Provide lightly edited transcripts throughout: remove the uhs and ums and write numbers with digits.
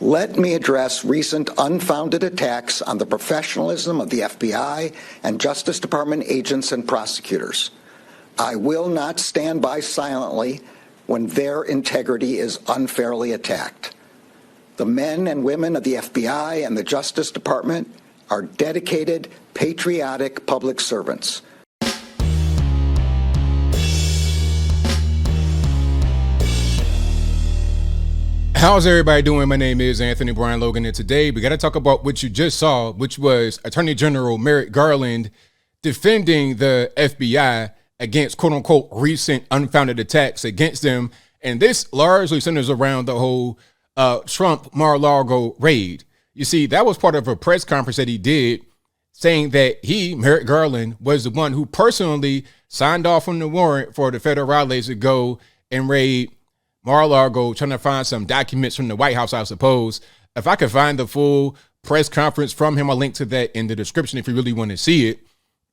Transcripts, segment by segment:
Let me address recent unfounded attacks on the professionalism of the FBI and Justice Department agents and prosecutors. I will not stand by silently when their integrity is unfairly attacked. The men and women of the FBI and the Justice Department are dedicated, patriotic public servants. How's everybody doing? My name is Anthony Brian Logan, and today we got to talk about what you just saw, which was Attorney General Merrick Garland defending the FBI against quote-unquote recent unfounded attacks against them. And this largely centers around the whole Trump Mar-a-Lago raid. You see, that was part of a press conference that he did saying that he, Merrick Garland, was the one who personally signed off on the warrant for the federales to go and raid Mar-a-Lago, trying to find some documents from the White House, I suppose. If I could find the full press conference from him, I'll link to that in the description if you really want to see it.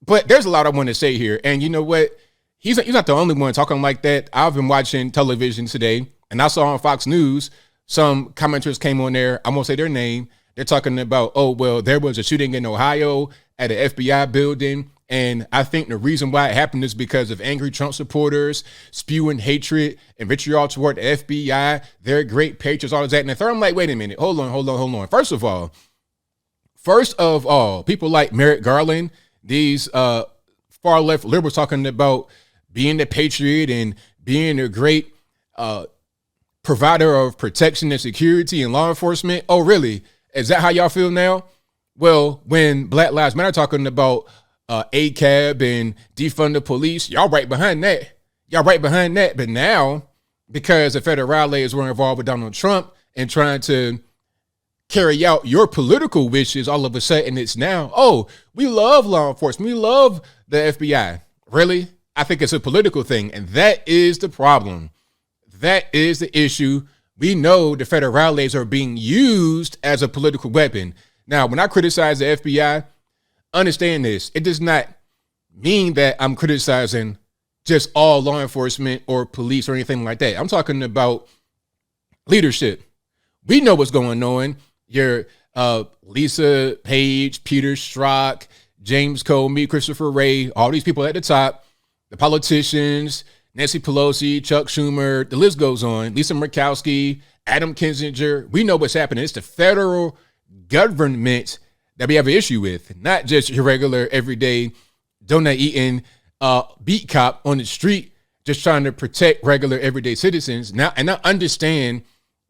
But there's a lot I want to say here. And you know what? He's not the only one talking like that. I've been watching television today, and I saw on Fox News, some commenters came on there. I won't say their name. They're talking about, oh, well, there was a shooting in Ohio at an FBI building. And I think the reason why it happened is because of angry Trump supporters spewing hatred and vitriol toward the FBI. They're great patriots, all of that. And the third, I'm like, wait a minute. Hold on. First of all, people like Merrick Garland, these far left liberals talking about being the patriot and being a great provider of protection and security and law enforcement. Oh, really? Is that how y'all feel now? Well, when Black Lives Matter talking about ACAB and defund the police, y'all right behind that. But now, because the federales were involved with Donald Trump and trying to carry out your political wishes, all of a sudden it's now, oh, we love law enforcement. We love the FBI. Really? I think it's a political thing. And that is the problem. That is the issue. We know the federales are being used as a political weapon. Now, when I criticize the FBI, understand this. It does not mean that I'm criticizing just all law enforcement or police or anything like that. I'm talking about leadership. We know what's going on. Your Lisa Page, Peter Strzok, James Comey, Christopher Wray, all these people at the top, the politicians, Nancy Pelosi, Chuck Schumer, the list goes on, Lisa Murkowski, Adam Kinzinger. We know what's happening. It's the federal government that we have an issue with, not just your regular, everyday, donut eating beat cop on the street, just trying to protect regular, everyday citizens. Now, and I understand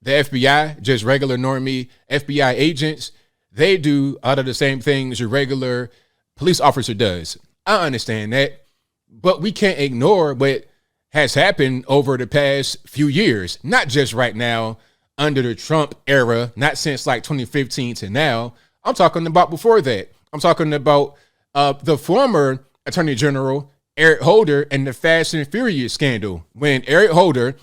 the FBI, just regular normie FBI agents, they do a lot of the same things your regular police officer does. I understand that, but we can't ignore what has happened over the past few years, not just right now under the Trump era, not since like 2015 to now. I'm talking about before that. I'm talking about the former Attorney General, Eric Holder, and the Fast and Furious scandal, when Eric Holder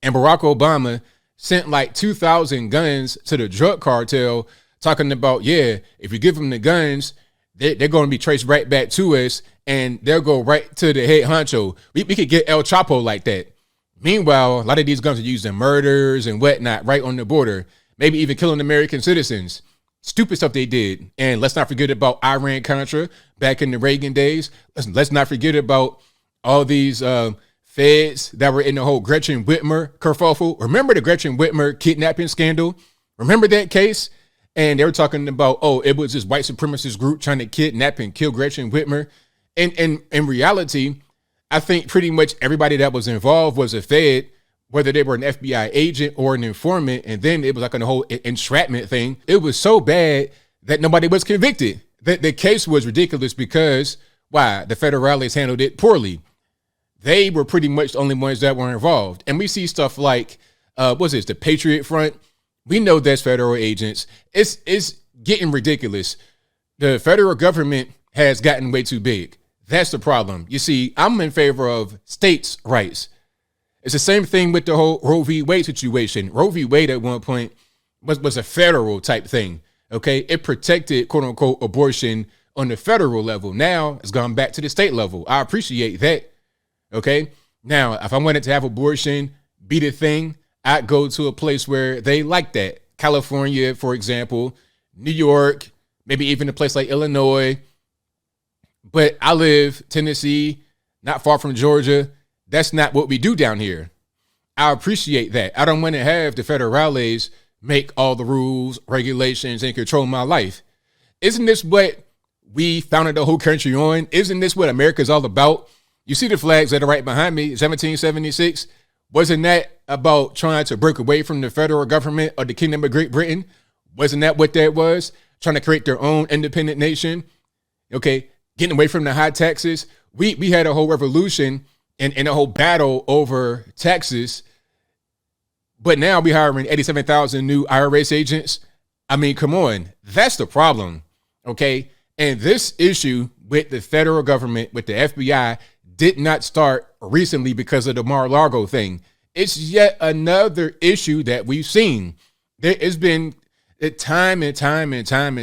and Barack Obama sent like 2,000 guns to the drug cartel, talking about, yeah, if you give them the guns, they're going to be traced right back to us, and they'll go right to the head honcho. We could get El Chapo like that. Meanwhile, a lot of these guns are used in murders and whatnot right on the border, maybe even killing American citizens. Stupid stuff they did. And let's not forget about Iran-Contra back in the Reagan days. Let's not forget about all these feds that were in the whole Gretchen Whitmer kerfuffle. Remember the Gretchen Whitmer kidnapping scandal? Remember that case? And they were talking about, oh, it was this white supremacist group trying to kidnap and kill Gretchen Whitmer. And in reality, I think pretty much everybody that was involved was a Fed, whether they were an FBI agent or an informant. And then it was like a whole entrapment thing. It was so bad that nobody was convicted. The case was ridiculous because, why? The federales handled it poorly. They were pretty much the only ones that were involved. And we see stuff like, what's this, the Patriot Front? We know that's federal agents. It's getting ridiculous. The federal government has gotten way too big. That's the problem. You see, I'm in favor of states' rights. It's the same thing with the whole Roe v. Wade situation. Roe v. Wade at one point was a federal type thing. Okay, it protected quote unquote abortion on the federal level. Now it's gone back to the state level. I appreciate that. Okay, now if I wanted to have abortion be the thing, I'd go to a place where they like that. California, for example, New York, maybe even a place like Illinois. But I live Tennessee, not far from Georgia. That's not what we do down here. I appreciate that. I don't want to have the federales make all the rules, regulations, and control my life. Isn't this what we founded the whole country on? Isn't this what America's all about? You see the flags that are right behind me, 1776. Wasn't that about trying to break away from the federal government of the Kingdom of Great Britain? Wasn't that what that was? Trying to create their own independent nation? Okay, getting away from the high taxes. We had a whole revolution and a whole battle over taxes. But now we're hiring 87,000 new IRS agents. I mean, come on. That's the problem. Okay. And this issue with the federal government, with the FBI, did not start recently because of the Mar-a-Lago thing. It's yet another issue that we've seen. There has been time and time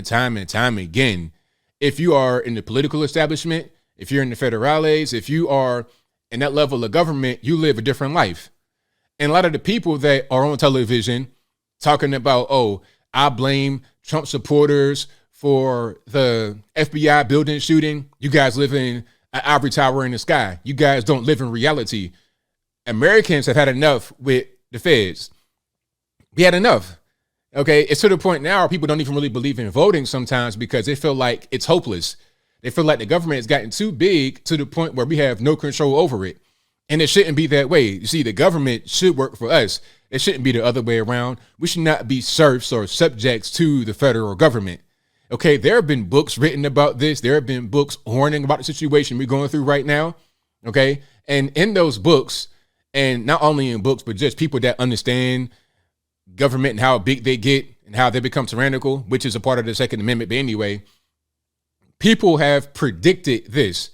again. If you are in the political establishment, if you're in the federales, if you are in that level of government, you live a different life. And a lot of the people that are on television talking about, oh, I blame Trump supporters for the FBI building shooting. You guys live in an ivory tower in the sky. You guys don't live in reality. Americans have had enough with the feds. We had enough. Okay, it's to the point now where people don't even really believe in voting sometimes because they feel like it's hopeless. They feel like the government has gotten too big to the point where we have no control over it. And it shouldn't be that way. You see, the government should work for us. It shouldn't be the other way around. We should not be serfs or subjects to the federal government. Okay, there have been books written about this. There have been books warning about the situation we're going through right now. Okay, and in those books, and not only in books, but just people that understand government and how big they get and how they become tyrannical, which is a part of the Second Amendment. But anyway, people have predicted this,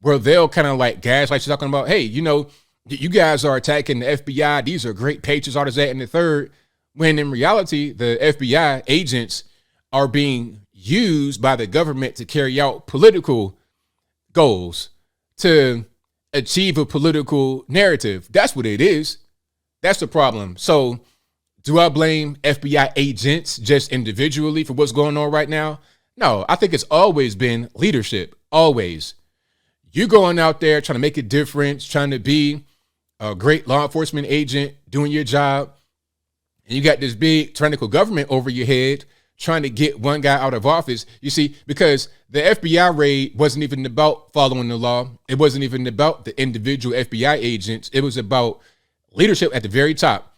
where they'll kind of like gaslight you, talking about, hey, you know, you guys are attacking the FBI. These are great patriots, all this, that, and the third. When in reality, the FBI agents are being used by the government to carry out political goals, to achieve a political narrative. That's what it is. That's the problem. So do I blame FBI agents just individually for what's going on right now? No, I think it's always been leadership. Always. You going out there trying to make a difference, trying to be a great law enforcement agent, doing your job, and you got this big tyrannical government over your head trying to get one guy out of office. You see, because the FBI raid wasn't even about following the law. It wasn't even about the individual FBI agents. It was about leadership at the very top.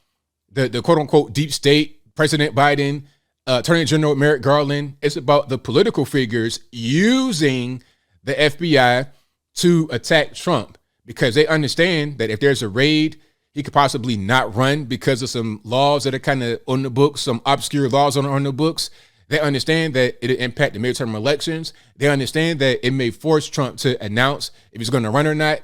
The quote unquote deep state, President Biden, Attorney General Merrick Garland. It's about the political figures using the FBI to attack Trump because they understand that if there's a raid, he could possibly not run because of some laws that are kind of on the books, some obscure laws on the books. They understand that it'll impact the midterm elections. They understand that it may force Trump to announce if he's going to run or not.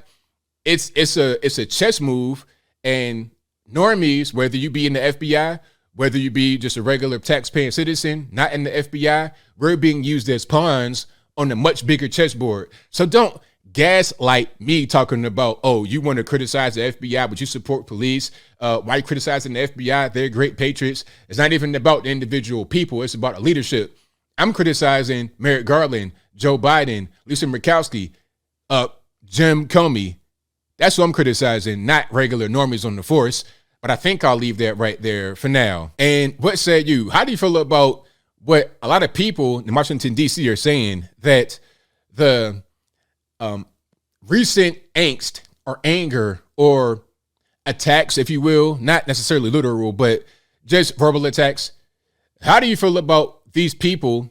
It's a chess move, and normies, whether you be in the FBI, whether you be just a regular taxpaying citizen, not in the FBI, we're being used as pawns on a much bigger chessboard. So don't gaslight me talking about, oh, you want to criticize the FBI, but you support police. Why you criticizing the FBI? They're great patriots. It's not even about the individual people. It's about the leadership. I'm criticizing Merrick Garland, Joe Biden, Lisa Murkowski, Jim Comey. That's what I'm criticizing, not regular normies on the force. But I think I'll leave that right there for now. And what say you? How do you feel about what a lot of people in Washington, D.C. are saying, that the recent angst or anger or attacks, if you will, not necessarily literal, but just verbal attacks? How do you feel about these people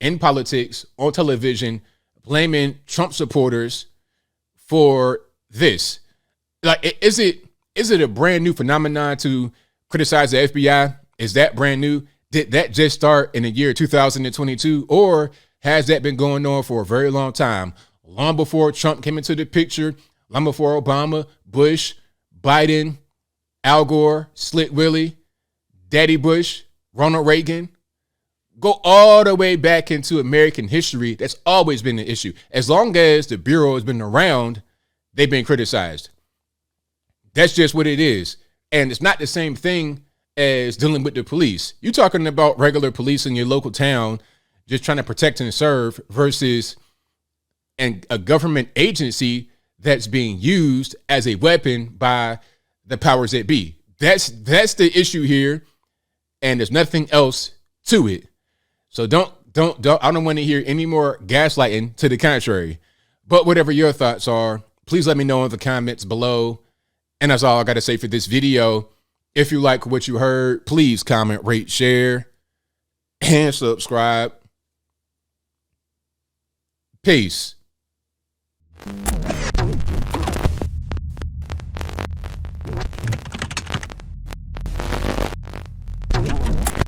in politics on television blaming Trump supporters for this? Like, is it a brand new phenomenon to criticize the FBI? Is that brand new? Did that just start in the year 2022? Or has that been going on for a very long time? Long before Trump came into the picture, long before Obama, Bush, Biden, Al Gore, Slick Willie, Daddy Bush, Ronald Reagan. Go all the way back into American history. That's always been an issue. As long as the Bureau has been around, they've been criticized. That's just what it is. And it's not the same thing as dealing with the police. You're talking about regular police in your local town just trying to protect and serve versus a government agency that's being used as a weapon by the powers that be. That's the issue here, and there's nothing else to it. So don't I don't want to hear any more gaslighting to the contrary. But whatever your thoughts are, please let me know in the comments below. And that's all I got to say for this video. If you like what you heard, please comment, rate, share, and subscribe. Peace.